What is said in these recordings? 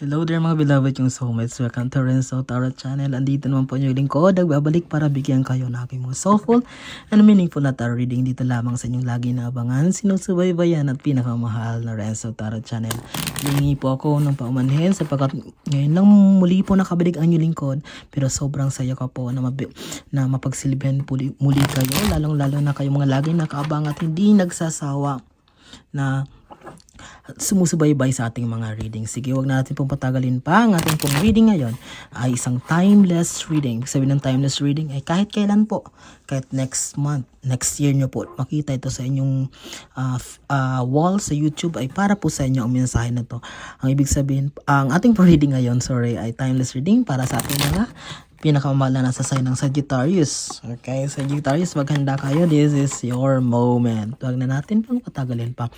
Hello there mga beloved yung soulmates. Welcome to Renzo Tarot Channel. Andito naman po yung lingkod. Nagbabalik para bigyan kayo ng aking mga soulful and meaningful na tarot reading dito lamang sa inyong lagi naabangan, sinusubaybayan at pinakamahal na Renzo Tarot Channel. Hilingi po ako ng paumanhin sapagkat ngayon lang muli po nakabalik ang inyong lingkod. Pero sobrang saya ko po na, na mapagsilbihan muli kayo. Lalong-lalo na kayo mga lagi nakaabang at hindi nagsasawa na sumusubaybay sa ating mga reading. Sige, wag na natin pong patagalin pa. Ang ating pong reading ngayon ay isang timeless reading. Sabi ng timeless reading ay kahit kailan po, kahit next month, next year nyo po makita ito sa inyong wall sa YouTube, ay para po sa inyo ang mensahe na to. Ang ibig sabihin, ang ating pong reading ngayon, ay timeless reading para sa ating mga pinakamahal na nasa sign ng Sagittarius. Okay, Sagittarius, maghanda kayo. This is your moment. Huwag na natin pang patagalin pa.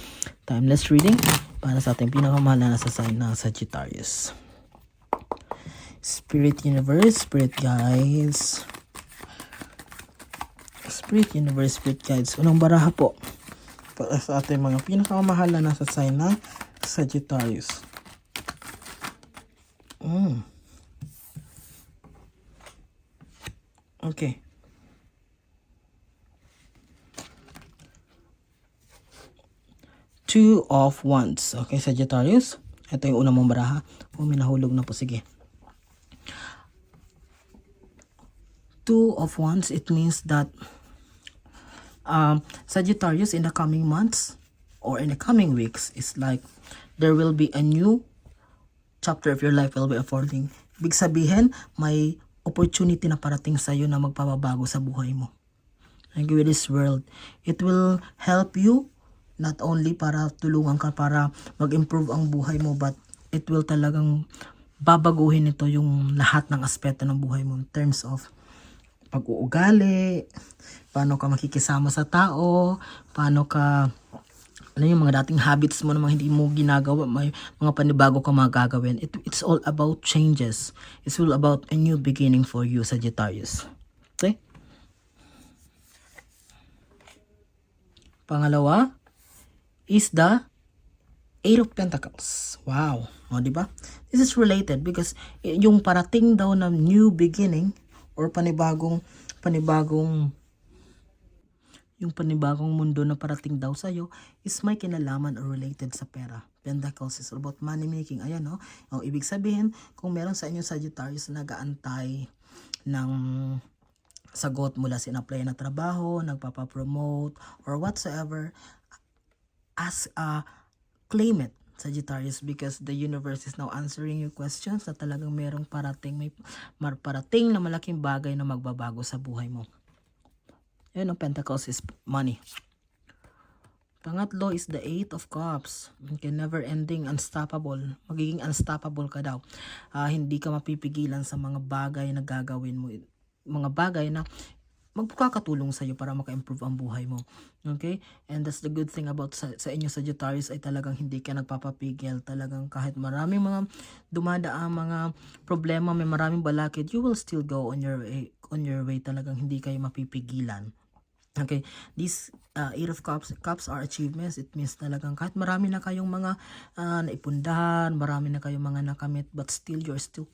Timeless reading para sa ating pinakamahal na nasa sign ng Sagittarius. Spirit Universe, Spirit Guides. Spirit Universe, Spirit Guides. Unang baraha po para sa ating mga pinakamahal na nasa sign ng Sagittarius. Okay. Two of Wands. Okay, Sagittarius. Ito yung unang mong baraha. May nahulog na po. Sige. Two of Wands, it means that Sagittarius in the coming months or in the coming weeks is like there will be a new chapter of your life will be unfolding. Ibig sabihin, may opportunity na parating sa iyo na magpapabago sa buhay mo. Like with this world, it will help you not only para tulungan ka para mag-improve ang buhay mo, but it will talagang babaguhin ito yung lahat ng aspeto ng buhay mo in terms of pag-uugali, paano ka makikisama sa tao, paano ka ano yung mga dating habits mo na mga hindi mo ginagawa, may mga panibago ka magagawin. It's all about changes. It's all about a new beginning for you, Sagittarius. Okay? Pangalawa is the Eight of Pentacles. Wow. O, diba? This is related because yung parating daw na new beginning or panibagong mundo na parating daw sa'yo is may kinalaman or related sa pera. Pentacles is about money making. Ayan, no? O, ibig sabihin, kung meron sa inyo Sagittarius na nag-aantay ng sagot mula sa in-apply na trabaho, nagpapapromote, or whatsoever, claim it, Sagittarius, because the universe is now answering your questions na talagang merong parating, may parating na malaking bagay na magbabago sa buhay mo. Yun, ang Pentacles is money. Pangatlo is the Eight of Cups. Okay, never ending, unstoppable. Magiging unstoppable ka daw. Hindi ka mapipigilan sa mga bagay na gagawin mo. Mga bagay na magkakatulong sa iyo para maka-improve ang buhay mo. Okay? And that's the good thing about sa inyo Sagittarius ay talagang hindi ka nagpapapigil. Talagang kahit maraming mga dumadaang mga problema, may maraming balakid, you will still go on your way. Talagang hindi kayo mapipigilan. Okay, these Eight of Cups are achievements. It means talagang kahit marami na kayong mga naipundahan, marami na kayong mga nakamit, but still you're still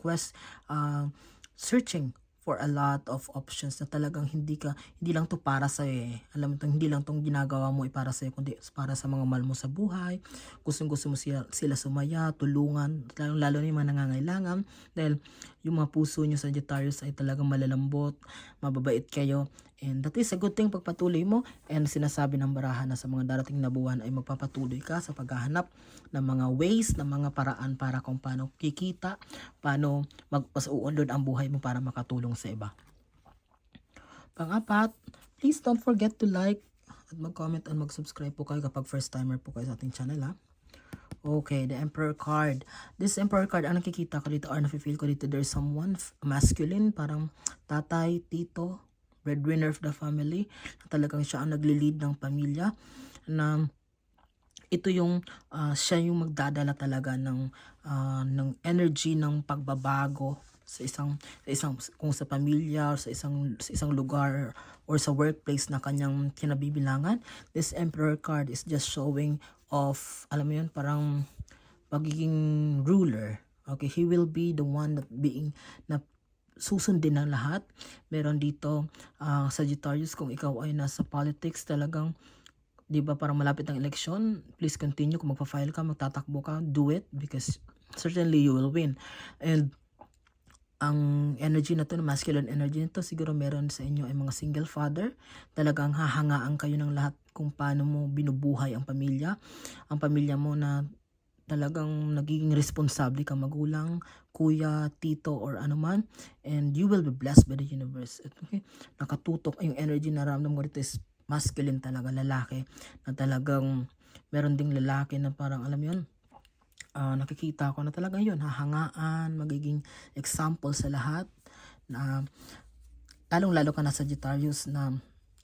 searching for a lot of options na talagang hindi lang to para sa alam mo to, hindi lang tong ginagawa mo ay para sa kundi para sa mga mahal mo sa buhay. Gusto mo sila sumaya, tulungan, lalo na yung mga nangangailangan, dahil yung mga puso nyo Sagittarius ay talagang malalambot, mababait kayo. And that is a good thing pagpatuloy mo, and sinasabi ng baraha na sa mga darating na buwan ay magpapatuloy ka sa paghahanap ng mga ways, ng mga paraan para kung paano kikita, paano magpasuunod ang buhay mo para makatulong sa iba. Pang-apat, please don't forget to like at mag-comment and mag-subscribe po kayo kapag first timer po kayo sa ating channel, ha. Okay, the Emperor card. This Emperor card, ang nakikita ko dito or nafe-feel ko dito, there's someone masculine, parang tatay, tito, breadwinner of the family, na talagang siya ang nagli-lead ng pamilya, na ito yung siya yung magdadala talaga ng energy ng pagbabago sa isang kung sa pamilya or sa isang lugar or sa workplace na kanyang kinabibilangan. This Emperor card is just showing of, alam mo yun, parang pagiging ruler. Okay, he will be the one that being na susundin ng lahat. Meron dito Sagittarius, kung ikaw ay nasa politics, talagang 'di ba parang malapit ang election, please continue. Kung magpa-file ka, magtatakbo ka, do it because certainly you will win. And ang energy na to, masculine energy nito, siguro meron sa inyo ay mga single father. Talagang hahangaan kayo ng lahat kung paano mo binubuhay ang pamilya. Ang pamilya mo na talagang nagiging responsable ka magulang, kuya, tito, or ano man. And you will be blessed by the universe. Okay? Nakatutok yung energy na ramdam ko dito is masculine talaga, lalaki. Na talagang, meron ding lalaki na parang, alam yun, nakikita ko na talaga yun, hahangaan, magiging example sa lahat. Na, lalong-lalo ka na Sagittarius na,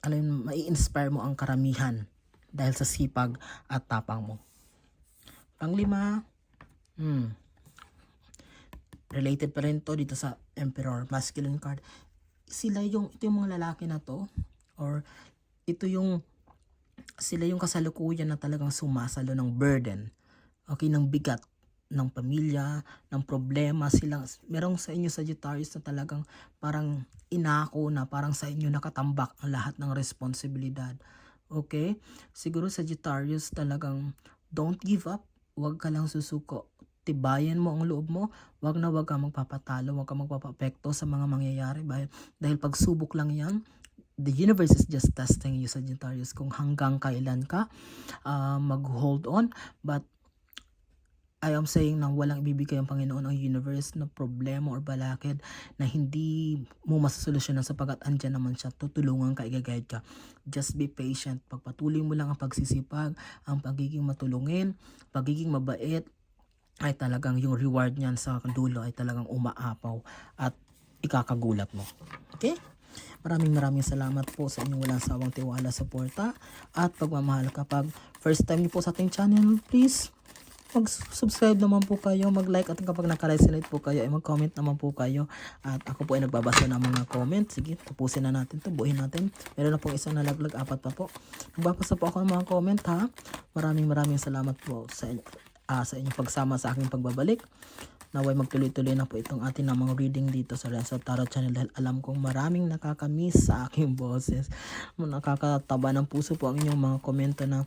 alam yun, mai-inspire mo ang karamihan dahil sa sipag at tapang mo. Panglima, related pa rin to dito sa Emperor, masculine card. Ito yung mga lalaki na to, or sila yung kasalukuyan na talagang sumasalo ng burden, okay, ng bigat ng pamilya, ng problema. Merong sa inyo Sagittarius na talagang parang inako na parang sa inyo nakatambak ang lahat ng responsibilidad. Okay? Siguro Sagittarius, talagang don't give up. Huwag ka lang susuko. Tibayan mo ang loob mo. Huwag ka magpapatalo. Huwag ka magpapapekto sa mga mangyayari. Dahil pagsubok lang yan. The universe is just testing you, Sagittarius, kung hanggang kailan ka mag-hold on. But I am saying na walang ibibigay ang Panginoon, ang universe, na problema or balakid na hindi mo masasolusyonan sapagkat andyan naman siya, tutulungan ka, i-guide ka. Just be patient. Pagpatuloy mo lang ang pagsisipag, ang pagiging matulungin, pagiging mabait, ay talagang yung reward niyan sa dulo ay talagang umaapaw at ikakagulat mo. Okay? Maraming salamat po sa inyong walang sawang tiwala, suporta at pagmamahal. Kapag first time niyo po sa ating channel, please mag-subscribe naman po kayo, mag-like, at kapag naka-resonate po kayo ay mag-comment naman po kayo. At ako po ay nagbabasa ng mga comment. Sige, tapusin na natin to, buuin natin. Meron na pong isang nalaglag, 4 pa po. Nagbabasa po ako ng mga comment, ha. Maraming salamat po sa inyong pagsama sa aking pagbabalik. Naway magtuloy-tuloy na po itong ating mga reading dito sa Renzo Tarot Channel, dahil alam kong maraming nakakamiss sa aking boses. Nakakataba ng puso po ang inyong mga komento na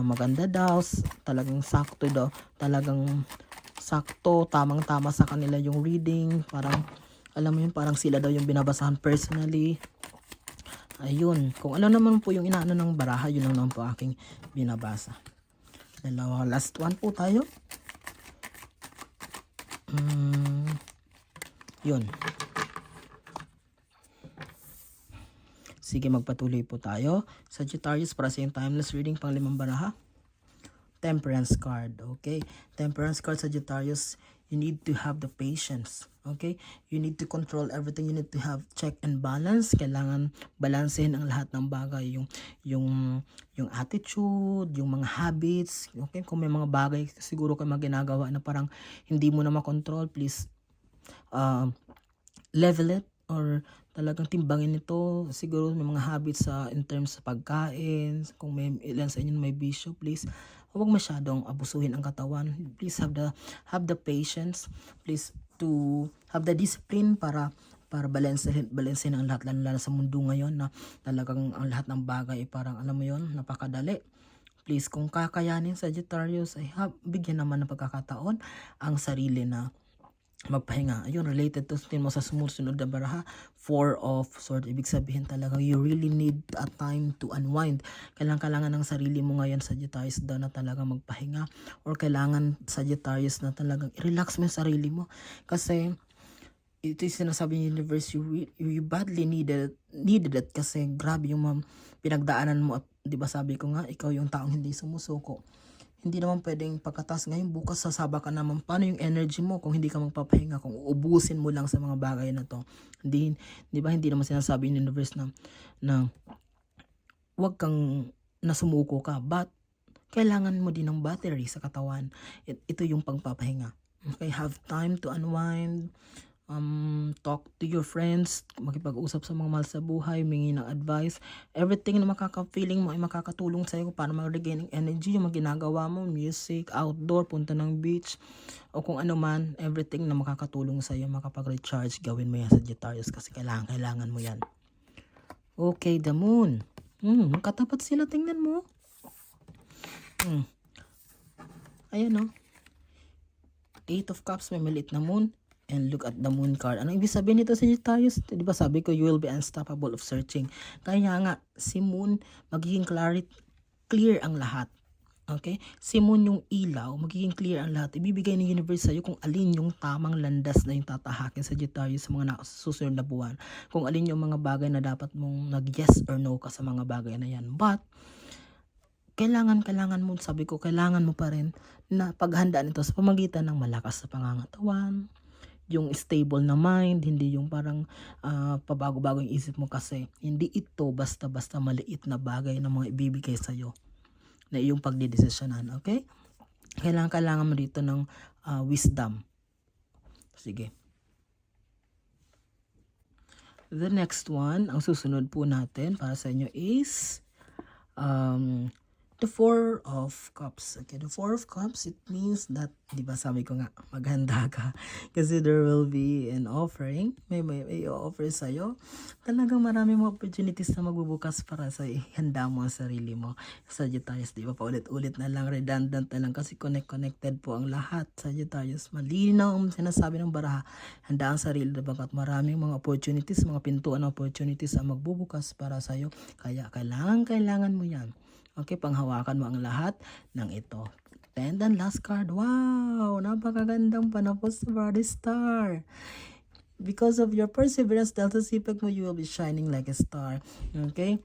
maganda daw, talagang sakto daw, talagang sakto, tamang-tama sa kanila yung reading, parang alam mo yun, parang sila daw yung binabasahan personally. Ayun, kung ano naman po yung inaano ng baraha, yun lang naman po aking binabasa. Last one po tayo. Yun. Sige, magpatuloy po tayo. Sagittarius, para sa yung timeless reading, pang 5 baraha. Temperance card, okay? Temperance card, Sagittarius, you need to have the patience, okay? You need to control everything. You need to have check and balance. Kailangan balansehin ang lahat ng bagay. Yung attitude, yung mga habits, okay? Kung may mga bagay siguro kayo ginagawa na parang hindi mo na makontrol, please level it, or talagang timbangin ito. Siguro may mga habits in terms sa pagkain, kung may ilan sa inyo may bisyo, please huwag masyadong abusuhin ang katawan. Please have the patience, please to have the discipline para balansehin ang lahat, lalo sa mundo ngayon na talagang ang lahat ng bagay parang alam mo yon, napakadali. Please, kung kakayanin, Sagittarius, ay bigyan naman ng pagkakataon ang sarili na magpahinga. Ayun, related to mo sa sumusunod na baraha, 4 of Swords. Ibig sabihin talaga, you really need a time to unwind. Kailangan ng sarili mo ngayon, Sagittarius, daw na talaga magpahinga. Or kailangan, Sagittarius, na talagang i-relax mo yung sarili mo. Kasi, ito yung sinasabi ng universe, you badly needed it. Kasi grabe yung pinagdaanan mo. At di ba sabi ko nga, ikaw yung taong hindi sumusuko. Hindi naman pwedeng pagkatas ngayon, bukas sasaba ka naman. Paano yung energy mo kung hindi ka magpapahinga, kung uubusin mo lang sa mga bagay na to? Di ba hindi naman sinasabi ng universe na wag kang nasumuko ka, but kailangan mo din ng battery sa katawan. Ito yung pagpapahinga. Okay, have time to unwind. talk to your friends, makipag-usap sa mga mahal sa buhay, humingi ng advice. Everything na makaka-feeling mo ay makakatulong sa'yo para mag-regain ng energy, yung mga ginagawa mo, music, outdoor, punta ng beach, o kung ano man, everything na makakatulong sa'yo, makapag-recharge, gawin mo yan, Sagittarius, kasi kailangan mo yan. Okay, the moon. Katapat sila, tingnan mo. Ayan, no? Eight of Cups, may maliit na moon. And look at the moon card. Ano ibig sabihin nito, Sagittarius? Di ba sabi ko, you will be unstoppable of searching. Kaya nga, si moon, magiging clear ang lahat. Okay? Si moon yung ilaw, magiging clear ang lahat. Ibibigay ng universe sa'yo kung alin yung tamang landas na yung tatahakin, Sagittarius, sa mga susunod na buwan. Kung alin yung mga bagay na dapat mong nag-yes or no ka sa mga bagay na yan. But, kailangan mo, sabi ko, kailangan mo pa rin na paghandaan ito sa pamagitan ng malakas sa pangangatawan, yung stable na mind, hindi yung parang pabago-bago yung isip mo, kasi hindi ito basta-basta maliit na bagay na mga ibibigay sa'yo na iyong pagdidesisyonan, okay? Kailangan mo dito ng wisdom. Sige. The next one, ang susunod po natin para sa inyo is the Four of Cups. Okay, the Four of Cups, it means that, di ba sabi ko nga, maghanda ka. Kasi there will be an offering. May offer sa'yo. Talagang maraming mga opportunities na magbubukas para sa ihanda mo ang sarili mo. Sagittarius, di ba? Paulit-ulit na lang, redundant na lang, kasi connected po ang lahat. Sagittarius, malinaw ang sinasabi ng baraha. Handa ang sarili, diba? At maraming mga opportunities, mga pintuan ng opportunities ang magbubukas para sa'yo. Kaya kailangan mo yan. Okay, panghawakan mo ang lahat ng ito. And then last card, wow, napakagandang panapos sa Body Star. Because of your perseverance, Delta Sipag mo, you will be shining like a star. Okay?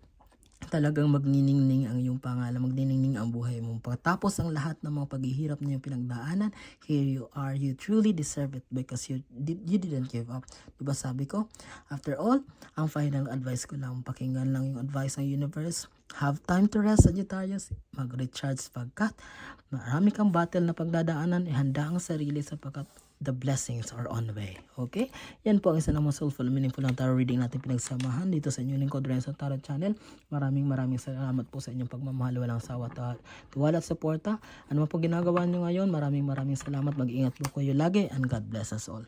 Talagang magniningning ang iyong pangalan, magniningning ang buhay mo. Pagkatapos ang lahat ng mga paghihirap na yung pinagdaanan, here you are, you truly deserve it because you didn't give up. Diba sabi ko, after all, ang final advice ko lang, pakinggan lang yung advice ng universe. Have time to rest, Sagittarius. Mag-recharge pagkat marami kang battle na pagdadaanan, ihanda ang sarili sapagkat the blessings are on the way. Okay? Yan po ang isa ng mga soulful, meaningful ng tarot reading natin pinagsamahan dito sa inyong lingkod Renzo Tarot Channel. Maraming salamat po sa inyong pagmamahal, walang sawa, tiwala at suporta. Ano man po ginagawa nyo ngayon, maraming salamat. Mag-ingat po kayo lagi and God bless us all.